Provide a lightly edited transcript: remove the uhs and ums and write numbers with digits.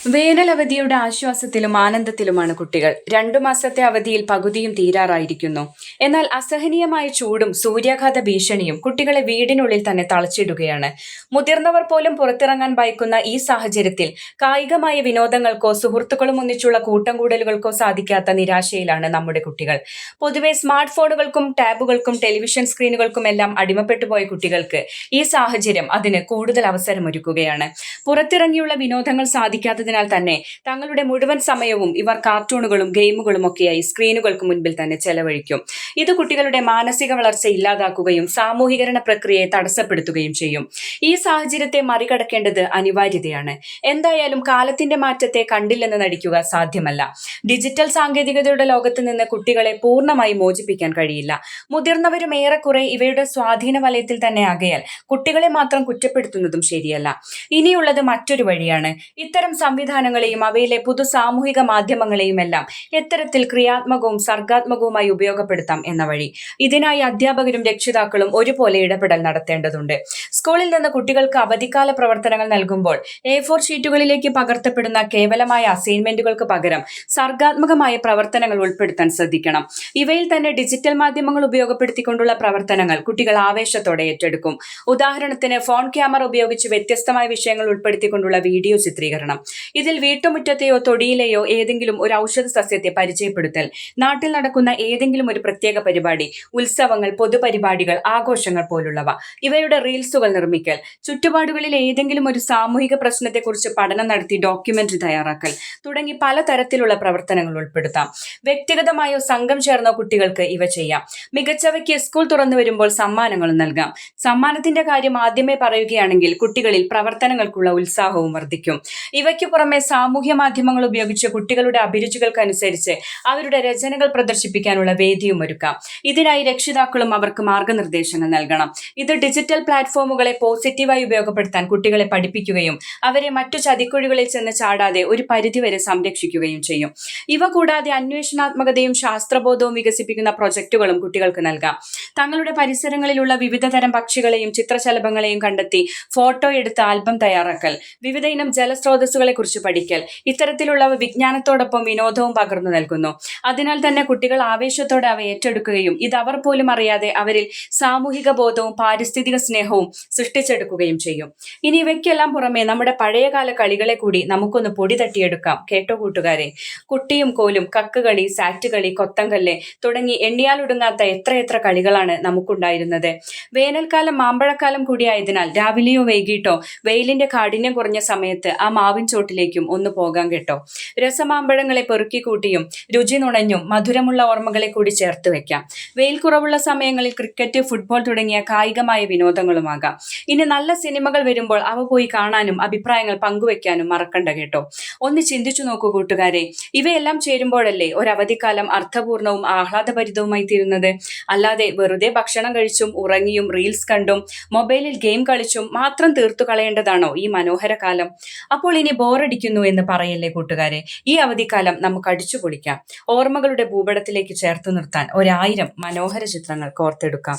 വേനലവധിയുടെ ആശ്വാസത്തിലും ആനന്ദത്തിലുമാണ് കുട്ടികൾ. 2 മാസത്തെ അവധിയിൽ പകുതിയും തീരാറായിരിക്കുന്നു. എന്നാൽ അസഹനീയമായ ചൂടും സൂര്യാഘാത ഭീഷണിയും കുട്ടികളെ വീടിനുള്ളിൽ തന്നെ തളച്ചിടുകയാണ്. മുതിർന്നവർ പോലും പുറത്തിറങ്ങാൻ ഭയക്കുന്ന ഈ സാഹചര്യത്തിൽ കായികമായ വിനോദങ്ങൾക്കോ സുഹൃത്തുക്കളും ഒന്നിച്ചുള്ള കൂട്ടം കൂടലുകൾക്കോ സാധിക്കാത്ത നിരാശയിലാണ് നമ്മുടെ കുട്ടികൾ. പൊതുവെ സ്മാർട്ട് ഫോണുകൾക്കും ടാബുകൾക്കും ടെലിവിഷൻ സ്ക്രീനുകൾക്കുമെല്ലാം അടിമപ്പെട്ടുപോയ കുട്ടികൾക്ക് ഈ സാഹചര്യം അതിന് കൂടുതൽ അവസരമൊരുക്കുകയാണ്. പുറത്തിറങ്ങിയുള്ള വിനോദങ്ങൾ സാധിക്കാത്തതിനാൽ തന്നെ തങ്ങളുടെ മുഴുവൻ സമയവും ഇവർ കാർട്ടൂണുകളും ഗെയിമുകളും ഒക്കെയായി സ്ക്രീനുകൾക്ക് മുൻപിൽ തന്നെ ചെലവഴിക്കും. ഇത് കുട്ടികളുടെ മാനസിക വളർച്ച ഇല്ലാതാക്കുകയും സാമൂഹികരണ പ്രക്രിയയെ തടസ്സപ്പെടുത്തുകയും ചെയ്യും. ഈ സാഹചര്യത്തെ മറികടക്കേണ്ടത് അനിവാര്യതയാണ്. എന്തായാലും കാലത്തിന്റെ മാറ്റത്തെ കണ്ടില്ലെന്ന് നടിക്കുക സാധ്യമല്ല. ഡിജിറ്റൽ സാങ്കേതികതയുടെ ലോകത്ത് നിന്ന് കുട്ടികളെ പൂർണ്ണമായി മോചിപ്പിക്കാൻ കഴിയില്ല. മുതിർന്നവരും ഏറെക്കുറെ ഇവയുടെ സ്വാധീന വലയത്തിൽ തന്നെ ആകയാൽ കുട്ടികളെ മാത്രം കുറ്റപ്പെടുത്തുന്നതും ശരിയല്ല. ഇനിയുള്ളത് മറ്റൊരു വഴിയാണ്. ഇത്തരം സംവിധാനങ്ങളെയും അവയിലെ പുതു സാമൂഹിക മാധ്യമങ്ങളെയും എല്ലാം എത്തരത്തിൽ ക്രിയാത്മകവും സർഗാത്മകവുമായി ഉപയോഗപ്പെടുത്താം എന്ന വഴി. ഇതിനായി അധ്യാപകരും രക്ഷിതാക്കളും ഒരുപോലെ ഇടപെടൽ നടത്തേണ്ടതുണ്ട്. സ്കൂളിൽ നിന്ന് കുട്ടികൾക്ക് അവധിക്കാല പ്രവർത്തനങ്ങൾ നൽകുമ്പോൾ A4 ഷീറ്റുകളിലേക്ക് പകർത്തപ്പെടുന്ന കേവലമായ അസൈൻമെന്റുകൾക്ക് പകരം സർഗാത്മകമായ പ്രവർത്തനങ്ങൾ ഉൾപ്പെടുത്താൻ ശ്രദ്ധിക്കണം. ഇവയിൽ തന്നെ ഡിജിറ്റൽ മാധ്യമങ്ങൾ ഉപയോഗപ്പെടുത്തിക്കൊണ്ടുള്ള പ്രവർത്തനങ്ങൾ കുട്ടികൾ ആവേശത്തോടെ ഏറ്റെടുക്കും. ഉദാഹരണത്തിന് ഫോൺ ക്യാമറ ഉപയോഗിച്ച് വ്യത്യസ്തമായ വിഷയങ്ങൾ ഉൾപ്പെടുത്തിക്കൊണ്ടുള്ള വീഡിയോ ചിത്രീകരണം. ഇതിൽ വീട്ടുമുറ്റത്തെയോ തൊടിയിലെയോ ഏതെങ്കിലും ഒരു ഔഷധ സസ്യത്തെ പരിചയപ്പെടുത്തൽ, നാട്ടിൽ നടക്കുന്ന ഏതെങ്കിലും ഒരു പ്രത്യേക പരിപാടി, ഉത്സവങ്ങൾ, പൊതുപരിപാടികൾ, ആഘോഷങ്ങൾ പോലുള്ളവ. ഇവയുടെ റീൽസുകൾ നിർമ്മിക്കൽ, ചുറ്റുപാടുകളിൽ ഏതെങ്കിലും ഒരു സാമൂഹിക പ്രശ്നത്തെക്കുറിച്ച് പഠനം നടത്തി ഡോക്യുമെന്ററി തയ്യാറാക്കൽ തുടങ്ങി പലതരത്തിലുള്ള പ്രവർത്തനങ്ങൾ ഉൾപ്പെടുത്താം. വ്യക്തിഗതമായോ സംഘം ചേർന്നോ കുട്ടികൾക്ക് ഇവ ചെയ്യാം. മികച്ചവയ്ക്ക് സ്കൂൾ തുറന്നു വരുമ്പോൾ സമ്മാനങ്ങളും നൽകാം. സമ്മാനത്തിന്റെ കാര്യം ആദ്യമേ പറയുകയാണെങ്കിൽ കുട്ടികളിൽ പ്രവർത്തനങ്ങൾക്കുള്ള ഉത്സാഹവും വർദ്ധിക്കും. ഇവയ്ക്കു പുറമെ സാമൂഹ്യ മാധ്യമങ്ങൾ ഉപയോഗിച്ച് കുട്ടികളുടെ അഭിരുചികൾക്കനുസരിച്ച് അവരുടെ രചനകൾ പ്രദർശിപ്പിക്കാനുള്ള വേദിയും ഒരുക്കാം. ഇതിനായി രക്ഷിതാക്കളും അവർക്ക് മാർഗനിർദ്ദേശങ്ങൾ നൽകണം. ഇത് ഡിജിറ്റൽ പ്ലാറ്റ്ഫോമുകളെ പോസിറ്റീവായി ഉപയോഗപ്പെടുത്താൻ കുട്ടികളെ പഠിപ്പിക്കുകയും അവരെ മറ്റു ചതിക്കുഴികളിൽ ചെന്ന് ചാടാതെ ഒരു പരിധിവരെ സംരക്ഷിക്കുകയും ചെയ്യും. ഇവ കൂടാതെ അന്വേഷണാത്മകതയും ശാസ്ത്രബോധവും വികസിപ്പിക്കുന്ന പ്രൊജക്ടുകളും കുട്ടികൾക്ക് നൽകാം. തങ്ങളുടെ പരിസരങ്ങളിലുള്ള വിവിധ തരം പക്ഷികളെയും ചിത്രശലഭങ്ങളെയും കണ്ടെത്തി ഫോട്ടോ എടുത്ത് ആൽബം തയ്യാറാക്കൽ, വിവിധ ഇനം ജലസ്രോതസ്സുകളെ കുറിച്ച് പഠിക്കൽ, ഇത്തരത്തിലുള്ളവ വിജ്ഞാനത്തോടൊപ്പം വിനോദവും പകർന്നു നൽകുന്നു. അതിനാൽ തന്നെ കുട്ടികൾ ആവേശത്തോടെ അവ ഏറ്റെടുക്കുകയും ഇത് അവർ പോലും അറിയാതെ അവരിൽ സാമൂഹിക ബോധവും പാരിസ്ഥിതിക സ്നേഹവും സൃഷ്ടിച്ചെടുക്കുകയും ചെയ്യും. ഇനി ഇവയ്ക്കെല്ലാം പുറമെ നമ്മുടെ പഴയകാല കളികളെ കൂടി നമുക്കൊന്ന് പൊടി തട്ടിയെടുക്കാം. കേട്ടോ കൂട്ടുകാരെ, കുട്ടിയും കോലും, കക്കുകളി, സാറ്റുകളി, കൊത്തങ്കല്ല് തുടങ്ങി എണ്ണിയാലൊടുങ്ങാത്ത എത്രയെത്ര കളികളാണ് നമുക്കുണ്ടായിരുന്നത്. വേനൽക്കാലം മാമ്പഴക്കാലം കൂടിയായതിനാൽ രാവിലെയോ വൈകിട്ടോ വെയിലിന്റെ കാഠിന്യം കുറഞ്ഞ സമയത്ത് ആ മാവിൻ ചോട്ടിലേക്കും ഒന്ന് പോകാൻ കേട്ടോ. രസമാമ്പഴങ്ങളെ പെറുക്കിക്കൂട്ടിയും രുചി നുണഞ്ഞും മധുരമുള്ള ഓർമ്മകളെ കൂടി ചേർത്ത് വെക്കാം. വെയിൽ കുറവുള്ള സമയങ്ങളിൽ ക്രിക്കറ്റ്, ഫുട്ബോൾ തുടങ്ങിയ കായികമായ വിനോദങ്ങളുമാകാം. ഇനി നല്ല സിനിമകൾ വരുമ്പോൾ അവ പോയി കാണാനും അഭിപ്രായങ്ങൾ പങ്കുവെക്കാനും മറക്കണ്ട കേട്ടോ. ഒന്ന് ചിന്തിച്ചു നോക്കൂ കൂട്ടുകാരെ, ഇവയെല്ലാം ചേരുമ്പോഴല്ലേ ഒരവധിക്കാലം അർത്ഥപൂർണവും ആഹ്ലാദഭരിതവുമായി തീരുന്നത്. അല്ലാതെ വെറുതെ ഭക്ഷണം കഴിച്ചും ഉറങ്ങിയും റീൽസ് കണ്ടും മൊബൈലിൽ ഗെയിം കളിച്ചും മാത്രം തീർത്തു കളയേണ്ടതാണോ ഈ മനോഹര കാലം? അപ്പോൾ ഇനി ബോറടിക്കുന്നു എന്ന് പറയല്ലേ കൂട്ടുകാരെ. ഈ അവധിക്കാലം നമുക്ക് അടിച്ചു പൊളിക്കാം. ഓർമ്മകളുടെ ഭൂപടത്തിലേക്ക് ചേർത്ത് നിർത്താൻ 1000 മനോഹര ചിത്രങ്ങൾ കോർത്തെടുക്കാം.